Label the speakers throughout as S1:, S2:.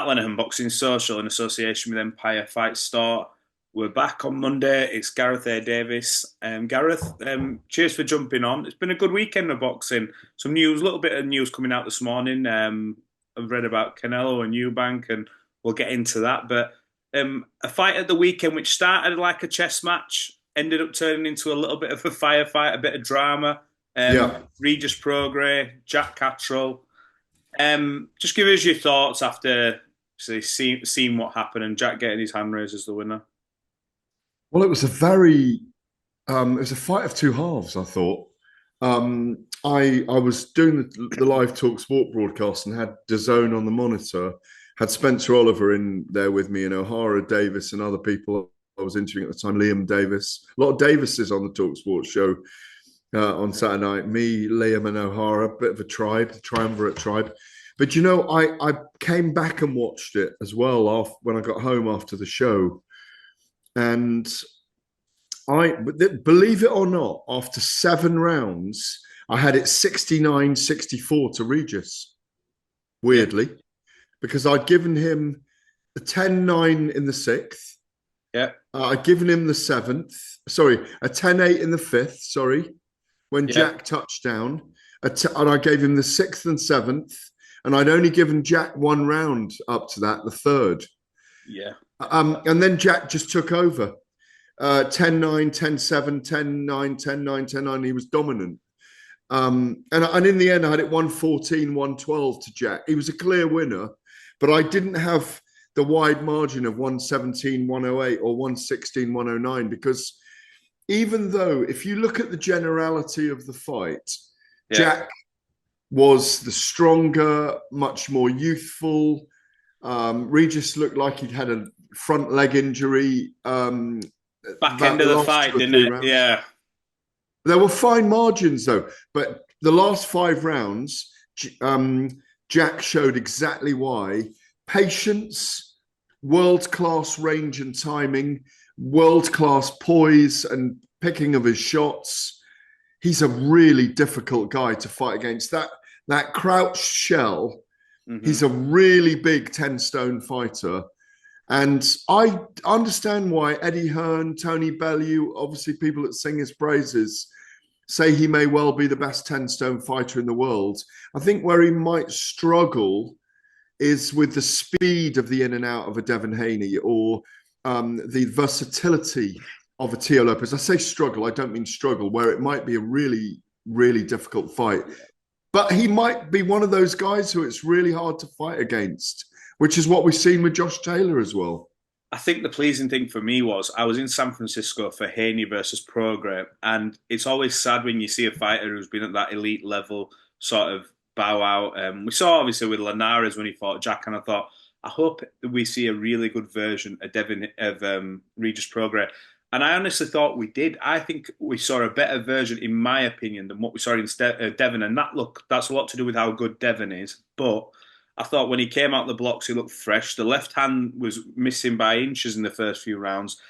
S1: Lenihan Boxing Social in association with Empire Fight Store. We're back on Monday. It's Gareth A. Davies. Gareth, cheers for jumping on. It's been a good weekend of boxing. Some news, a little bit of news coming out this morning. I've read about Canelo and Eubank, and we'll get into that. But a fight at the weekend which started like a chess match ended up turning into a little bit of a firefight, a bit of drama.
S2: Yeah.
S1: Regis Prograis, Jack Catterall. Just give us your thoughts after seeing what happened and Jack getting his hand raised as the winner.
S2: Well, it was a very it was a fight of two halves, I thought. I was doing the live talk sport broadcast and had DAZN on the monitor, had Spencer Oliver in there with me and O'Hara, Davis, and other people I was interviewing at the time, Liam Davis. A lot of Davises on the talk sport show on Saturday night. Me, Liam, and O'Hara, bit of a tribe, triumvirate tribe. But I came back and watched it as well when I got home after the show. And believe it or not, after 7 rounds, I had it 69-64 to Regis,
S1: Yeah,
S2: weirdly, because I'd given him a 10-9 in the sixth.
S1: yeah,
S2: I'd given him the seventh, sorry, a 10-8 in the fifth, sorry, when
S1: yeah,
S2: Jack touched down. And I gave him the sixth and seventh. And I'd only given Jack 1 round up to that, the third.
S1: yeah,
S2: And then Jack just took over. 10-9, 10-7, 10-9, 10-9, 10-9. He was dominant. And in the end, I had it 114, 112 to Jack. He was a clear winner, but I didn't have the wide margin of 117, 108 or 116, 109, because even though, if you look at the generality of the fight,
S1: yeah.
S2: Jack was the stronger, much more youthful. Regis looked like he'd had a front leg injury
S1: Back
S2: about
S1: end
S2: the
S1: of the
S2: last
S1: fight,
S2: two or
S1: didn't
S2: three
S1: it?
S2: rounds.
S1: Yeah,
S2: There were fine margins though, but the last 5 rounds, Jack showed exactly why. Patience, world-class range and timing, world-class poise and picking of his shots. He's a really difficult guy to fight against. That crouched shell,
S1: hmm
S2: he's a really big 10-stone fighter. And I understand why Eddie Hearn, Tony Bellew, obviously people that sing his praises, say he may well be the best 10-stone fighter in the world. I think where he might struggle is with the speed of the in and out of a Devin Haney, or the versatility of a Teo Lopez. I say struggle, I don't mean struggle, where it might be a really, really difficult fight. But he might be one of those guys who it's really hard to fight against, which is what we've seen with Josh Taylor as well.
S1: I think the pleasing thing for me was I was in San Francisco for Haney versus Prograis, and it's always sad when you see a fighter who's been at that elite level sort of bow out. We saw obviously with Linares when he fought Jack, and I thought, I hope that we see a really good version of Devin of Regis Prograis. And I honestly thought we did. I think we saw a better version, in my opinion, than what we saw in Devin. And that's a lot to do with how good Devin is. But I thought when he came out the blocks, he looked fresh. The left hand was missing by inches in the first few rounds.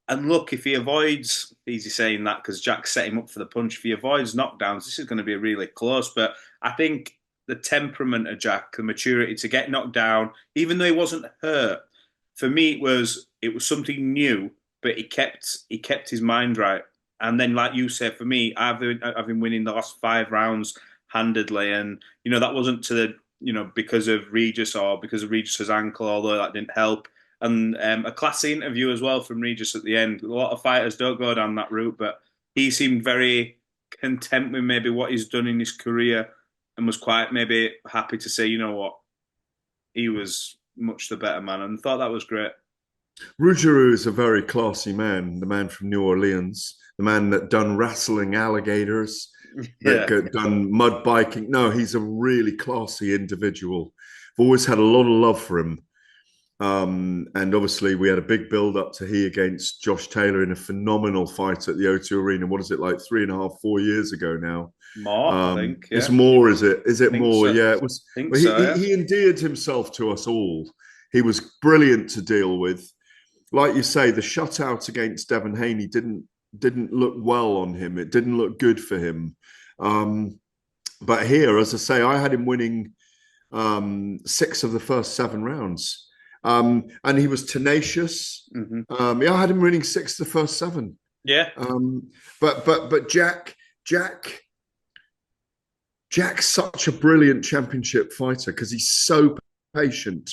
S1: And look, if he avoids, easy saying that because Jack set him up for the punch, if he avoids knockdowns, this is going to be really close. But I think the temperament of Jack, the maturity to get knocked down, even though he wasn't hurt, for me it was something new, but he kept his mind right. And then, like you said, for me, I've been winning the last 5 rounds handedly, and that wasn't to the because of Regis or because of Regis's ankle, although that didn't help. And a classy interview as well from Regis at the end. A lot of fighters don't go down that route, but he seemed very content with maybe what he's done in his career and was quite maybe happy to say, you know what, he was much the better man, and thought that was great.
S2: Rougarou is a very classy man, the man from New Orleans, the man that done wrestling alligators, that
S1: Yeah.
S2: got done mud biking. No, he's a really classy individual. I've always had a lot of love for him. And obviously, we had a big build up to he against Josh Taylor in a phenomenal fight at the O2 Arena. What is it, like 3.5, 4 years ago now?
S1: More, I think.
S2: It's
S1: Yeah.
S2: more, is it? Is
S1: I
S2: it
S1: think
S2: more?
S1: so.
S2: Yeah, it was.
S1: I think
S2: Well,
S1: so, yeah.
S2: he endeared himself to us all. He was brilliant to deal with. Like you say, the shutout against Devin Haney didn't look well on him. It didn't look good for him. But here, as I say, I had him winning 6 of the first 7 rounds. And he was tenacious.
S1: Mm-hmm.
S2: Yeah, I had him winning 6 the first 7.
S1: Yeah.
S2: But Jack's such a brilliant championship fighter because he's so patient.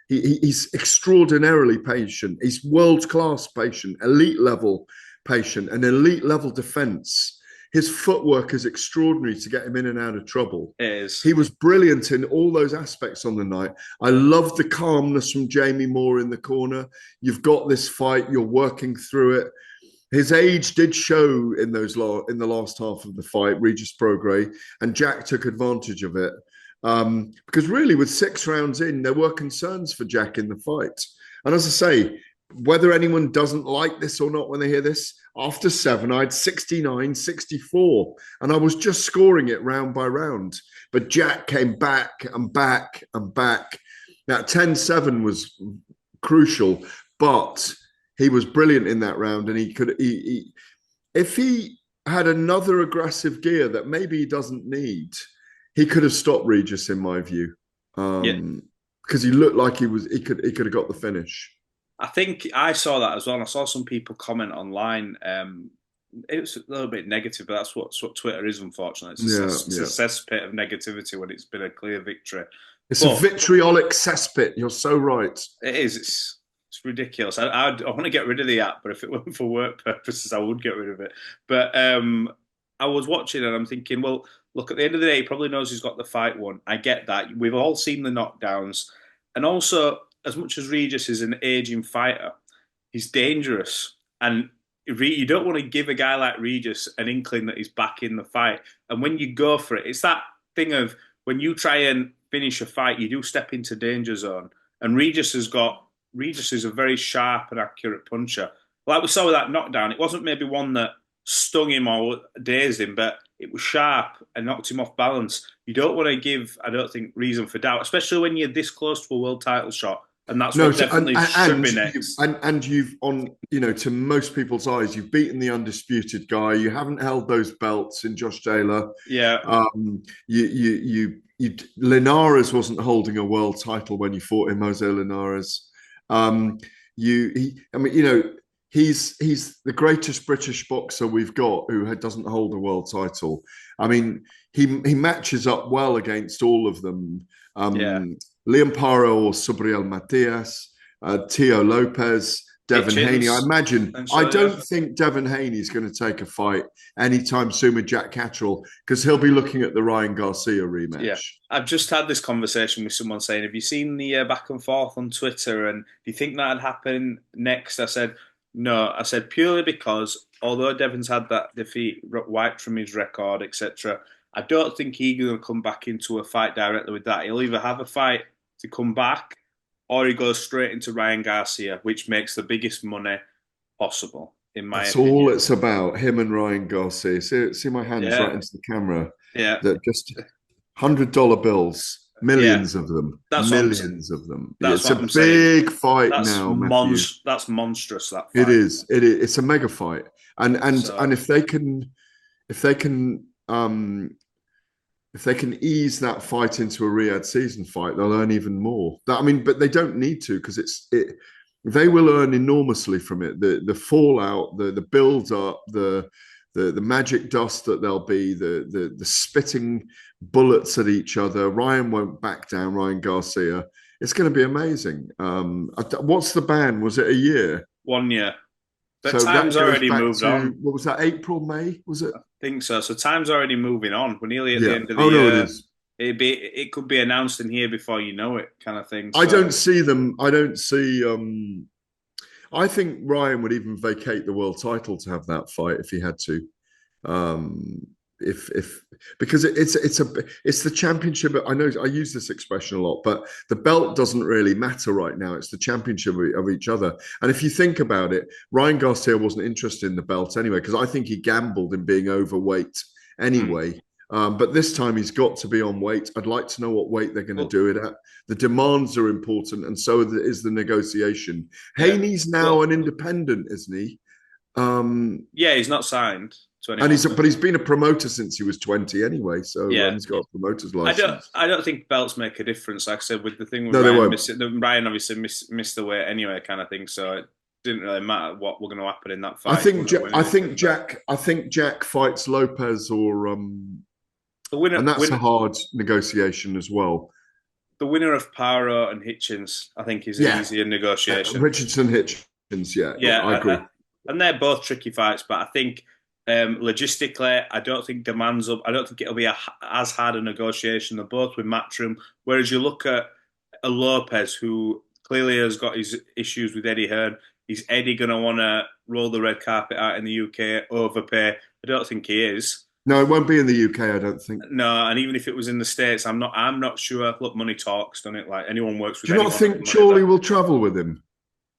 S2: He's extraordinarily patient. He's world-class patient, elite level patient, and elite level defense. His footwork is extraordinary to get him in and out of trouble.
S1: It is.
S2: He was brilliant in all those aspects on the night. I love the calmness from Jamie Moore in the corner. You've got this fight, you're working through it. His age did show in the last half of the fight, Regis Prograis, and Jack took advantage of it. Because really, with 6 rounds in, there were concerns for Jack in the fight. And as I say, whether anyone doesn't like this or not when they hear this, after 7, I had 69, 64, and I was just scoring it round by round. But Jack came back and back and back. That 10-7 was crucial, but he was brilliant in that round, and if he had another aggressive gear that maybe he doesn't need, he could have stopped Regis, in my view, because he looked like he could have got the finish.
S1: I think I saw that as well. I saw some people comment online. It was a little bit negative, but that's what Twitter is, unfortunately. It's a cesspit of negativity when it's been a clear victory.
S2: It's a vitriolic cesspit. You're so right.
S1: It is. It's ridiculous. I want to get rid of the app, but if it weren't for work purposes, I would get rid of it. But I was watching and I'm thinking, well, look, at the end of the day, he probably knows he's got the fight won. I get that. We've all seen the knockdowns. And also, as much as Regis is an aging fighter, he's dangerous. And you don't want to give a guy like Regis an inkling that he's back in the fight. And when you go for it, it's that thing of when you try and finish a fight, you do step into danger zone. And Regis is a very sharp and accurate puncher. Like we saw with that knockdown, it wasn't maybe one that stung him or dazed him, but it was sharp and knocked him off balance. You don't want to give, I don't think, reason for doubt, especially when you're this close to a world title shot. And that's what definitely should be next.
S2: And you've, to most people's eyes, you've beaten the undisputed guy. You haven't held those belts in Josh Taylor.
S1: Yeah.
S2: Linares wasn't holding a world title when you fought him, Jose Linares. He's the greatest British boxer we've got who doesn't hold a world title. I mean, he matches up well against all of them. Liam Paro or Subriel Matias, Tio Lopez, Devin
S1: Hitchins,
S2: Haney. I imagine. I don't think Devin Haney is going to take a fight anytime soon with Jack Catterall because he'll be looking at the Ryan Garcia rematch.
S1: Yeah, I've just had this conversation with someone saying, "Have you seen the back and forth on Twitter? And do you think that'd happen next?" I said, "No." I said purely because although Devin's had that defeat wiped from his record, etc., I don't think he's going to come back into a fight directly with that. He'll either have a fight to come back, or he goes straight into Ryan Garcia, which makes the biggest money possible, in my opinion.
S2: That's all it's about, him and Ryan Garcia. See my hands right into the camera?
S1: Yeah.
S2: That just $100 bills, millions of them. Millions of them. It's a big fight now, Matthew.
S1: That's monstrous, that fight.
S2: It is. It's a mega fight. And if they can ease that fight into a Riyadh season fight, they'll earn even more. But they don't need to because they will earn enormously from it. The fallout, the build up, the magic dust that there'll be, the spitting bullets at each other. Ryan won't back down. Ryan Garcia. It's going to be amazing. What's the ban? Was it a year?
S1: 1 year. But so time's already moved on.
S2: What was that? April, May? Was it?
S1: I think so. So time's already moving on. We're nearly at the end of the year.
S2: No, it is.
S1: It could be announced in here before you know it, kind of thing. So.
S2: I don't see them. I don't see. I think Ryan would even vacate the world title to have that fight if he had to. Because it's the championship. I know I use this expression a lot, but the belt doesn't really matter right now. It's the championship of each other. And if you think about it, Ryan Garcia wasn't interested in the belt anyway, because I think he gambled in being overweight anyway. But this time he's got to be on weight. I'd like to know what weight they're going to do it at. The demands are important, and so is the negotiation. Haney's now an independent, isn't he?
S1: Yeah, he's not signed
S2: And
S1: 21.
S2: he's been a promoter since he was 20 anyway, so
S1: Yeah,
S2: he's got a promoter's
S1: I don't
S2: license.
S1: I don't think belts make a difference. Like I said, with the thing with
S2: No, they
S1: Ryan,
S2: won't.
S1: Ryan obviously missed the weight anyway, kind of thing. So it didn't really matter what were going to happen in that
S2: I
S1: fight. He
S2: think
S1: wouldn't win anything. But
S2: I think Jack fights Lopez or
S1: the winner,
S2: and that's a
S1: winner,
S2: hard negotiation as well.
S1: the winner of Paro and Hitchins, I think, is an
S2: Yeah,
S1: easier negotiation.
S2: Richardson Hitchins. Yeah, I
S1: Yeah,
S2: agree.
S1: and they're both tricky fights, but I think logistically, I don't think demands up. I don't think it'll be as hard a negotiation. They're both with Matchroom. Whereas you look at a Lopez who clearly has got his issues with Eddie Hearn. Is Eddie going to want to roll the red carpet out in the UK, overpay? I don't think he is.
S2: No, it won't be in the UK. I don't think.
S1: No, and even if it was in the States, I'm not. I'm not sure. Look, money talks, don't it? Like anyone works with
S2: Do you not
S1: anyone
S2: think
S1: for money.
S2: Chorley will travel with him?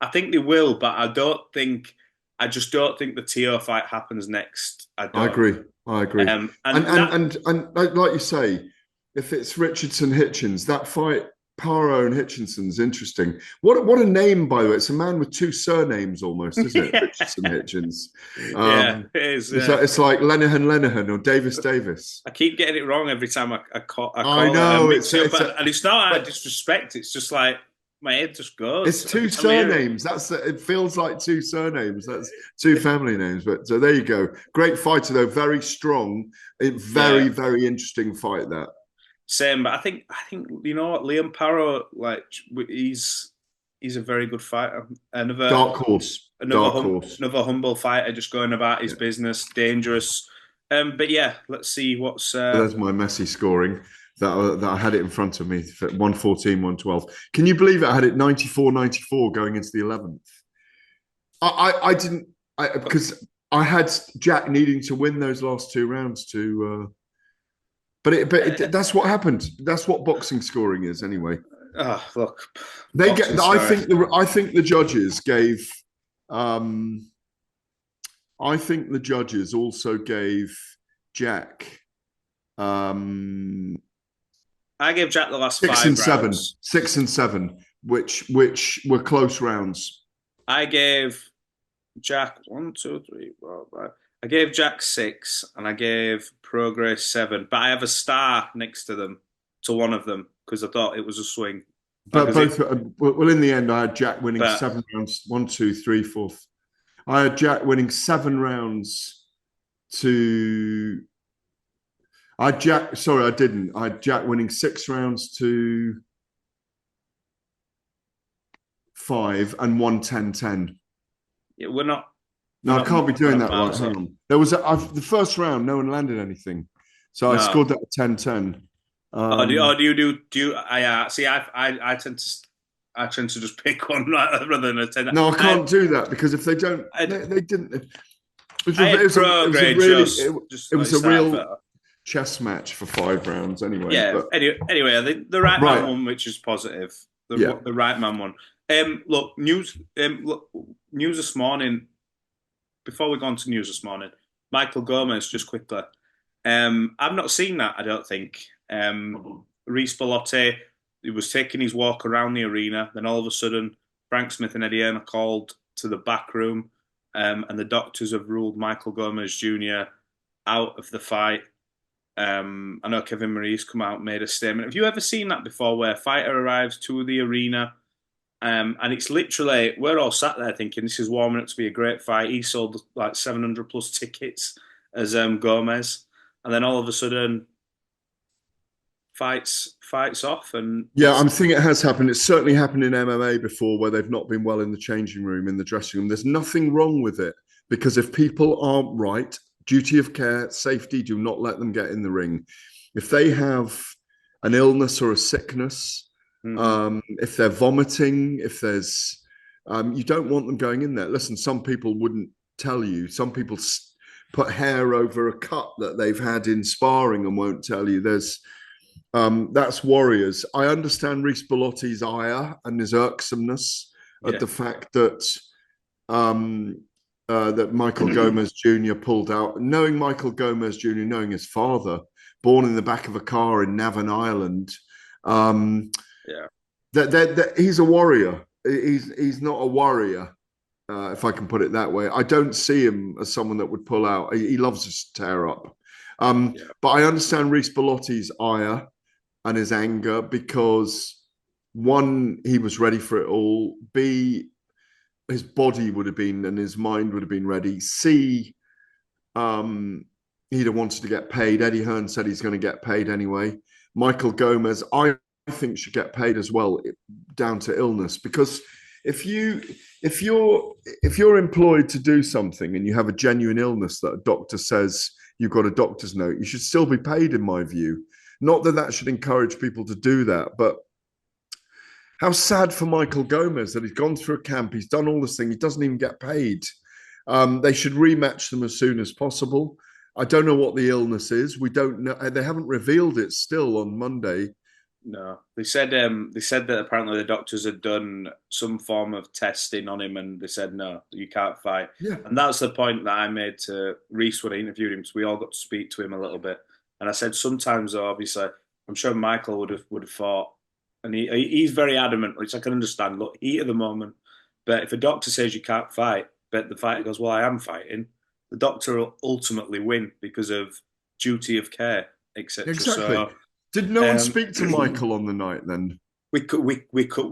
S1: I think they will, but I don't think. I just don't think the TO fight happens next. I
S2: I
S1: don't.
S2: agree. I agree.
S1: And that
S2: And like you say, if it's Richardson Hitchins, that fight, Paro and Hitchinson's interesting. What a name, by the way. It's a man with two surnames almost, isn't it? Richardson Hitchins.
S1: yeah, it is.
S2: It's like Lenihan or Davis.
S1: I keep getting it wrong every time I call
S2: I
S1: it a
S2: know
S1: mix it up, and it's not out of
S2: but
S1: disrespect. It's just like my head just goes
S2: it's
S1: every
S2: two
S1: time I hear it.
S2: surnames. It feels like two surnames. That's two family names. But so there you go. Great fighter though, very strong.
S1: Yeah,
S2: Very interesting fight that.
S1: same. But I think you know what, Liam Paro, like he's a very good fighter.
S2: Dark horse. Dark horse.
S1: Another humble fighter, just going about his
S2: Yeah.
S1: business, dangerous. But yeah, let's see what's.
S2: So there's my messy scoring that I had it in front of me for 114, 112. Can you believe it? I had it 94 going into the 11th. I didn't because I had Jack needing to win those last two rounds to that's what happened. That's what boxing scoring is anyway.
S1: Oh, look,
S2: They
S1: boxing
S2: get
S1: story.
S2: I think the judges gave I think the judges also gave Jack
S1: I gave Jack the last
S2: six
S1: five
S2: and seven,
S1: rounds.
S2: 6 and 7, which were close rounds.
S1: I gave Jack 1, 2, 3, 4, 5. I gave Jack 6 and I gave Prograis 7, but I have a star next to them, to one of them, because I thought it was a swing.
S2: But both, well, in the end, I had Jack winning
S1: But
S2: 7 rounds, 1, 2, 3, 4. I had Jack winning 7 rounds to. I had Jack. Sorry, I didn't. I had Jack winning 6 rounds to 5 and 1, 10.
S1: yeah, we're not.
S2: No, I can't be doing that right.
S1: miles
S2: Hang
S1: off.
S2: on. There was the first round. No one landed anything, so I
S1: No.
S2: scored that 10-10.
S1: Do you? I see. I tend to just pick one rather than a 10.
S2: No, I can't do that because if they don't, they didn't. It was a real chess match for 5 rounds anyway.
S1: Yeah.
S2: But,
S1: anyway, the right man won, which is positive. The right man won. Look, news this morning. Before we go on to news this morning, Michael Gomez, just quickly. I've not seen that. I don't think. Reece Belotti, he was taking his walk around the arena. Then all of a sudden, Frank Smith and Eddie Hearn are called to the back room, and the doctors have ruled Michael Gomez Jr. out of the fight. I know Kevin Marie's come out and made a statement. Have you ever seen that before, where a fighter arrives to the arena, and it's literally, we're all sat there thinking this is warming up to be a great fight. He sold like 700 plus tickets as Gomez, and then all of a sudden, fights off. And
S2: yeah, I'm thinking it has happened. It's certainly happened in MMA before, where they've not been well in the changing room, in the dressing room. There's nothing wrong with it, because if people aren't right, duty of care, safety, do not let them get in the ring. If they have an illness or a sickness, if they're vomiting, if there's, you don't want them going in there. Listen, some people wouldn't tell you. Some people put hair over a cut that they've had in sparring and won't tell you. That's warriors. I understand Reece Belotti's ire and his irksomeness at the fact that that Michael Gomez Jr. pulled out. Knowing Michael Gomez Jr., knowing his father, born in the back of a car in Navan Island, that he's a warrior. He's not a warrior. if I can put it that way. I don't see him as someone that would pull out. He loves to tear up.
S1: Yeah.
S2: But I understand Reece Belotti's ire and his anger because, one, he was ready for it all. B, his body would have been and his mind would have been ready. C, he'd have wanted to get paid. Eddie Hearn said he's going to get paid anyway. Michael Gomez, I think, should get paid as well, down to illness. Because if you're employed to do something and you have a genuine illness that a doctor says you've got a doctor's note, you should still be paid, in my view. Not that that should encourage people to do that, but how sad for Michael Gomez that he's gone through a camp, he's done all this thing, he doesn't even get paid. They should rematch them as soon as possible. I don't know what the illness is. We don't know. They haven't revealed it still on Monday.
S1: No, they said that apparently the doctors had done some form of testing on him, and they said no, you can't fight.
S2: Yeah,
S1: And that's the point that I made to Reese when I interviewed him. So we all got to speak to him a little bit, and I said sometimes, though, obviously, I'm sure Michael would have fought, and he's very adamant, which I can understand. Look, heat of the moment, but if a doctor says you can't fight, but the fighter goes, well, I am fighting, the doctor will ultimately win because of duty of care, etc.
S2: exactly.
S1: So.
S2: Did no one speak to Michael on the night then?
S1: We could.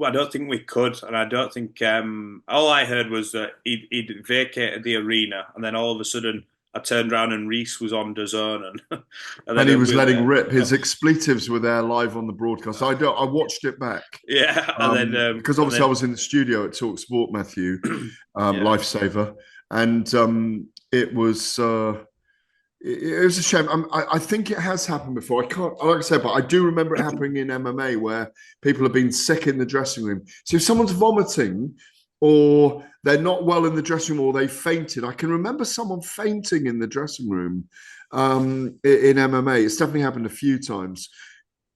S1: I don't think we could, and I don't think. All I heard was that he'd vacated the arena, and then all of a sudden, I turned around and Reese was on DAZN, and
S2: And he
S1: then
S2: was
S1: we
S2: letting
S1: were,
S2: rip. His expletives were there live on the broadcast. I watched it back.
S1: yeah,
S2: Because obviously I was in the studio at Talk Sport, Matthew,
S1: yeah,
S2: lifesaver, and it was it was a shame. I think it has happened before. I can't, like I said, but I do remember it happening in MMA where people have been sick in the dressing room. So if someone's vomiting, or they're not well in the dressing room, or they fainted, I can remember someone fainting in the dressing room in MMA. It's definitely happened a few times.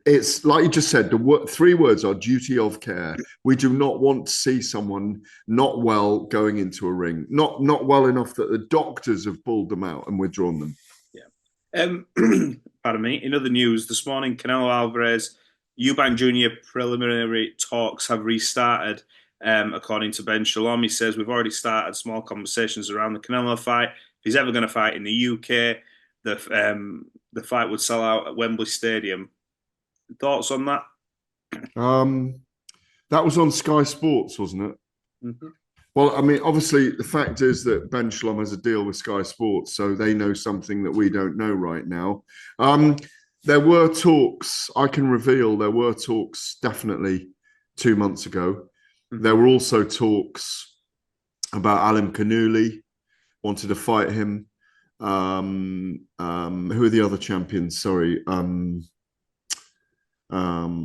S2: It's like you just said, the three words are duty of care. We do not want to see someone not well going into a ring, not well enough that the doctors have pulled them out and withdrawn them.
S1: yeah. Pardon me. In other news, this morning, Canelo Alvarez, Eubank Jr. preliminary talks have restarted. According to Ben Shalom, he says we've already started small conversations around the Canelo fight. If he's ever going to fight in the UK, the fight would sell out at Wembley Stadium. Thoughts on that?
S2: Um, that was on Sky Sports, wasn't it?
S1: Mm-hmm.
S2: Well, I mean, obviously, the fact is that Ben Shalom has a deal with Sky Sports, so they know something that we don't know right now. There were talks, I can reveal, there were talks definitely 2 months ago.
S1: Mm-hmm.
S2: There were also talks about Alim Kanuli, wanted to fight him. Who are the other champions? Sorry.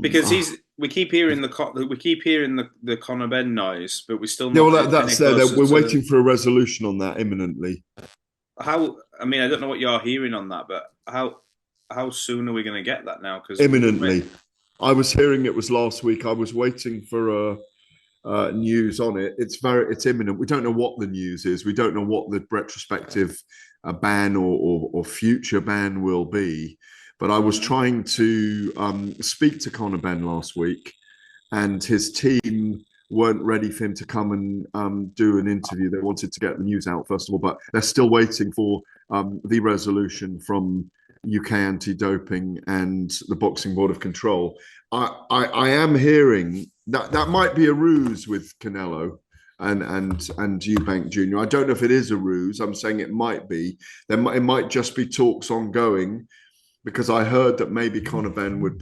S1: Because we keep hearing the Conor Ben noise, but we still
S2: Yeah,
S1: not
S2: well, that's there. We're
S1: to
S2: waiting for a resolution on that imminently.
S1: how. I mean, I don't know what you're hearing on that, but how soon are we going to get that now? Because
S2: Imminently. I was hearing it was last week. I was waiting for news on it. It's imminent. We don't know what the news is. We don't know what the retrospective ban or future ban will be. But I was trying to speak to Conor Ben last week, and his team weren't ready for him to come and do an interview. They wanted to get the news out first of all, but they're still waiting for the resolution from UK anti-doping and the Boxing Board of Control. I am hearing that might be a ruse with Canelo and Eubank Jr. I don't know if it is a ruse. I'm saying it might be. It might just be talks ongoing, because I heard that maybe Conor Ben would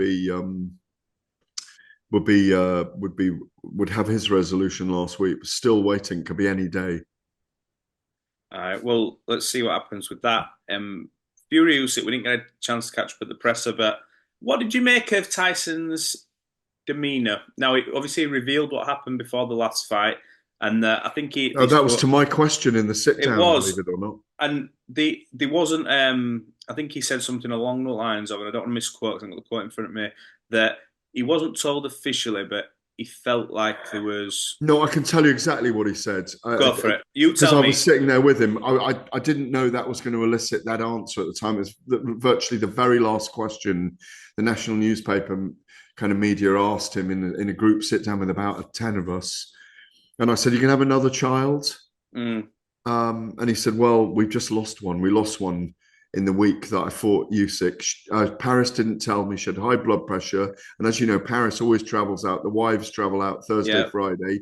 S2: have his resolution last week. But still waiting. Could be any day.
S1: All right. Well, let's see what happens with that. Fury Usyk, we didn't get a chance to catch up at the presser, but what did you make of Tyson's demeanour? Now, it obviously revealed what happened before the last fight, and I think
S2: that was to my question in the sit
S1: it
S2: down,
S1: was,
S2: believe it or not.
S1: and there wasn't. I think he said something along the lines of, and I don't want to misquote, I've got the quote in front of me, that he wasn't told officially, but he felt like there was.
S2: No, I can tell you exactly what he said.
S1: Go for it. You tell me.
S2: Because I was sitting there with him. I didn't know that was going to elicit that answer at the time. It was virtually the very last question the national newspaper kind of media asked him in a group sit down with about 10 of us. And I said, "You can have another child?"
S1: Mm.
S2: And he said, well, we've just lost one. We lost one in the week that I fought Usyk. Paris didn't tell me she had high blood pressure. And as you know, Paris always travels out. The wives travel out Thursday,
S1: Yeah.
S2: Friday,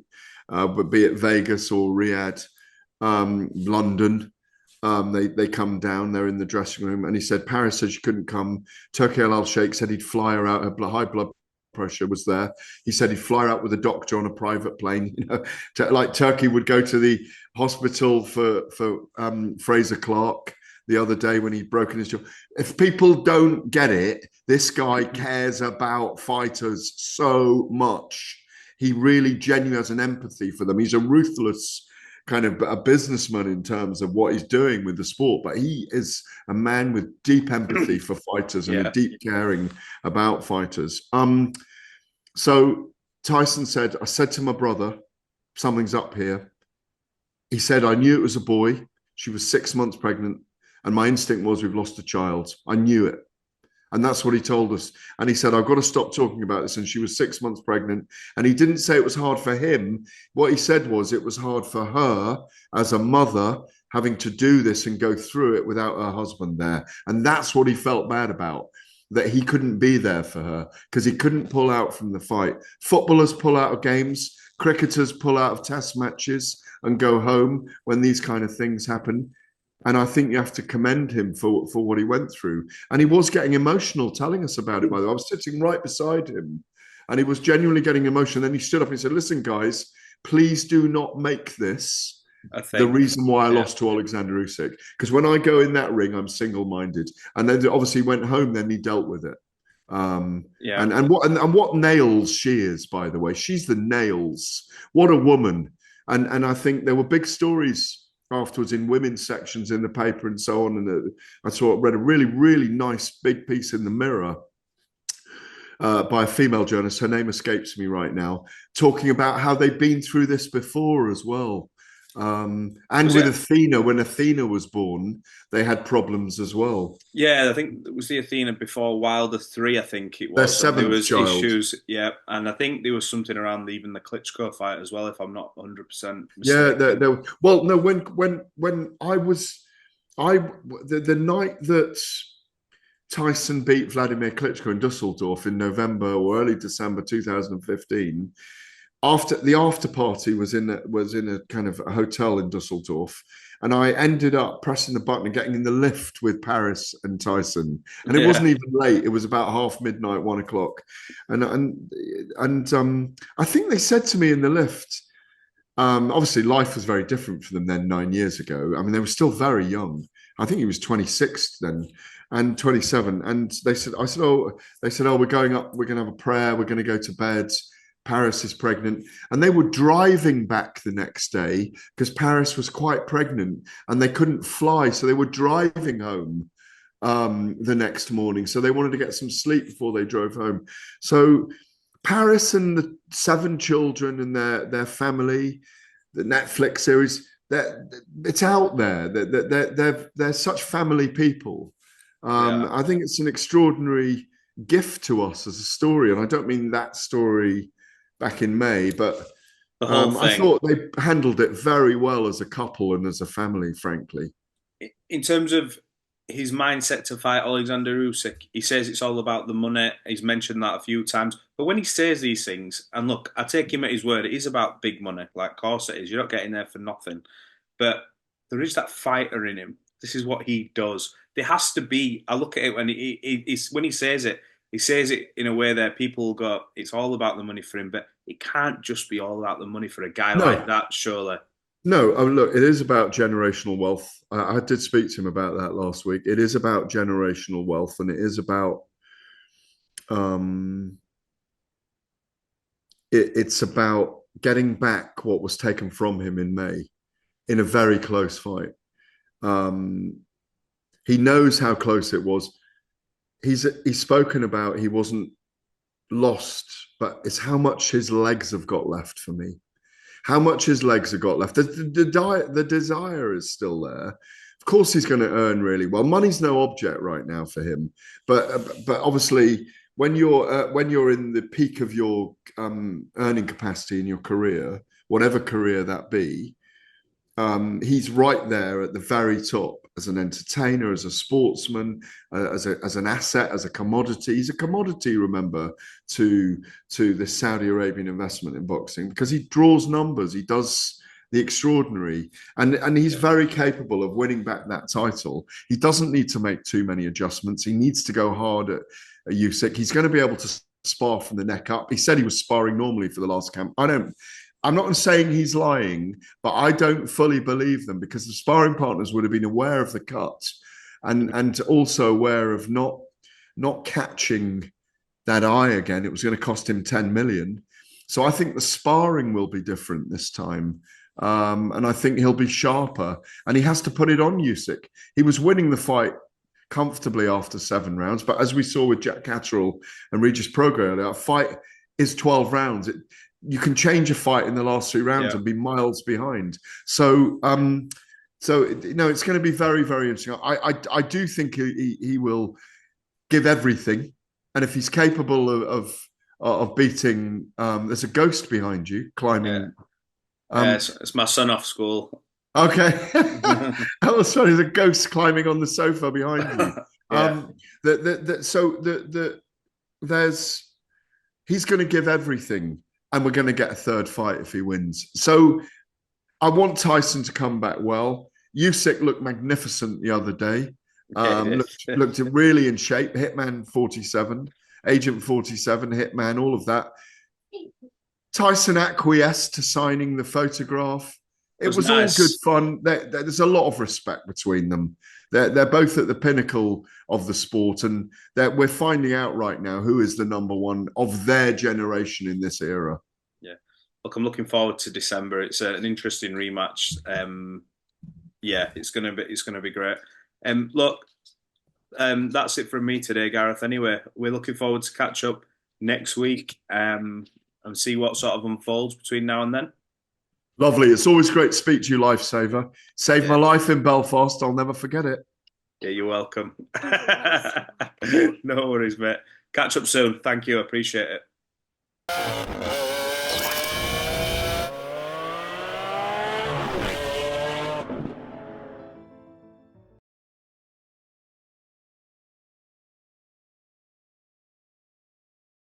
S2: but be it Vegas or Riyadh, London. They come down, they're in the dressing room. And he said, Paris said she couldn't come. Turkey Al Sheikh said he'd fly her out. Her high blood pressure was there. He said he'd fly her out with a doctor on a private plane. Like Turkey would go to the hospital for Fraser Clark the other day when he'd broken his jaw. If people don't get it, this guy cares about fighters so much. He really genuinely has an empathy for them. He's a ruthless kind of a businessman in terms of what he's doing with the sport, but he is a man with deep empathy for fighters and a
S1: Yeah.
S2: deep caring about fighters. So Tyson said, I said to my brother, something's up here. He said, I knew it was a boy. She was 6 months pregnant. And my instinct was, we've lost a child. I knew it. And that's what he told us. And he said, I've got to stop talking about this. And she was 6 months pregnant. And he didn't say it was hard for him. What he said was it was hard for her as a mother having to do this and go through it without her husband there. And that's what he felt bad about, that he couldn't be there for her because he couldn't pull out from the fight. Footballers pull out of games. Cricketers pull out of test matches and go home when these kind of things happen. And I think you have to commend him for what he went through. And he was getting emotional telling us about it, by the way. I was sitting right beside him and he was genuinely getting emotional. Then he stood up and said, listen, guys, please do not make this
S1: I
S2: the
S1: think.
S2: reason why I
S1: Yeah.
S2: lost to Oleksandr Usyk. Because when I go in that ring, I'm single-minded. And then obviously went home, then he dealt with it.
S1: Yeah.
S2: And what nails she is, by the way. She's the nails. What a woman. And I think there were big stories afterwards in women's sections in the paper and so on. And read a really, really nice big piece in the Mirror by a female journalist. Her name escapes me right now, talking about how they've been through this before as well. And
S1: Was
S2: with
S1: it?
S2: Athena, when Athena was born, they had problems as well.
S1: Yeah, I think it was the Athena before Wilder 3, I think it
S2: Their
S1: was. And there
S2: seventh
S1: was
S2: child.
S1: issues, yeah. And I think there was something around even the Klitschko fight as well, if I'm not 100%
S2: Yeah,
S1: mistaken.
S2: well, no, when I was, the night that Tyson beat Vladimir Klitschko in Dusseldorf in November or early December 2015. After the after party was in a kind of a hotel in Dusseldorf, and I ended up pressing the button and getting in the lift with Paris and Tyson, and it
S1: Yeah.
S2: wasn't even late. It was about half midnight, 1 o'clock, and I think they said to me in the lift. Obviously, life was very different for them then 9 years ago. I mean, they were still very young. I think he was 26 then and 27. And they said, oh, we're going up. We're going to have a prayer. We're going to go to bed. Paris is pregnant. And they were driving back the next day because Paris was quite pregnant and they couldn't fly. So they were driving home the next morning. So they wanted to get some sleep before they drove home. So Paris and the 7 children and their family, the Netflix series, it's out there. They're such family people.
S1: Yeah.
S2: I think it's an extraordinary gift to us as a story, and I don't mean that story back in May, but
S1: The whole
S2: I
S1: thing.
S2: thought they handled it very well as a couple and as a family, frankly.
S1: In terms of his mindset to fight Alexander Usyk, he says it's all about the money. He's mentioned that a few times. But when he says these things, and look, I take him at his word, it is about big money. Like, of course it is. You're not getting there for nothing. But there is that fighter in him. This is what he does. There has to be. I look at it when when he says it in a way that people go, it's all about the money for him. But it can't just be all about the money for a guy like
S2: No,
S1: that, surely.
S2: no. Oh, look, it is about generational wealth. I did speak to him about that last week. It is about generational wealth, and it is about um, it's about getting back what was taken from him in May in a very close fight. Um, he knows how close it was. He's spoken about he wasn't lost, but it's how much his legs have got left for me. How much his legs have got left. The desire is still there. Of course, he's going to earn really well. Money's no object right now for him, but obviously, when you're in the peak of your earning capacity in your career, whatever career that be, He's right there at the very top as an entertainer, as a sportsman, as an asset, as a commodity. He's a commodity, remember, to the Saudi Arabian investment in boxing because he draws numbers. He does the extraordinary, and he's very capable of winning back that title. He doesn't need to make too many adjustments. He needs to go hard at Usyk. He's going to be able to spar from the neck up. He said he was sparring normally for the last camp. I'm not saying he's lying, but I don't fully believe them because the sparring partners would have been aware of the cut and also aware of not catching that eye again. It was going to cost him 10 million. So I think the sparring will be different this time. And I think he'll be sharper and he has to put it on Usyk. He was winning the fight comfortably after 7 rounds, but as we saw with Jack Catterall and Regis Prograis, a fight is 12 rounds. You can change a fight in the last 3 rounds and be miles behind. So, it's going to be very, very interesting. I do think he will give everything, and if he's capable of beating, there's a ghost behind you climbing.
S1: It's my son off school.
S2: Okay. Oh, sorry, there's a ghost climbing on the sofa behind you. He's going to give everything. And we're going to get a third fight if he wins. So I want Tyson to come back well. Usyk looked magnificent the other day. Looked really in shape. Hitman 47, Agent 47, Hitman, all of that. Tyson acquiesced to signing the photograph. It was nice. All good fun. There's a lot of respect between them. They're both at the pinnacle of the sport, and we're finding out right now who is the number one of their generation in this era.
S1: Yeah, look, I'm looking forward to December. It's an interesting rematch. It's gonna be great. That's it from me today, Gareth. Anyway, we're looking forward to catch up next week and see what sort of unfolds between now and then.
S2: Lovely. It's always great to speak to you, Lifesaver. Saved my life in Belfast. I'll never forget it.
S1: Yeah, you're welcome. No worries, mate. Catch up soon. Thank you. I appreciate it.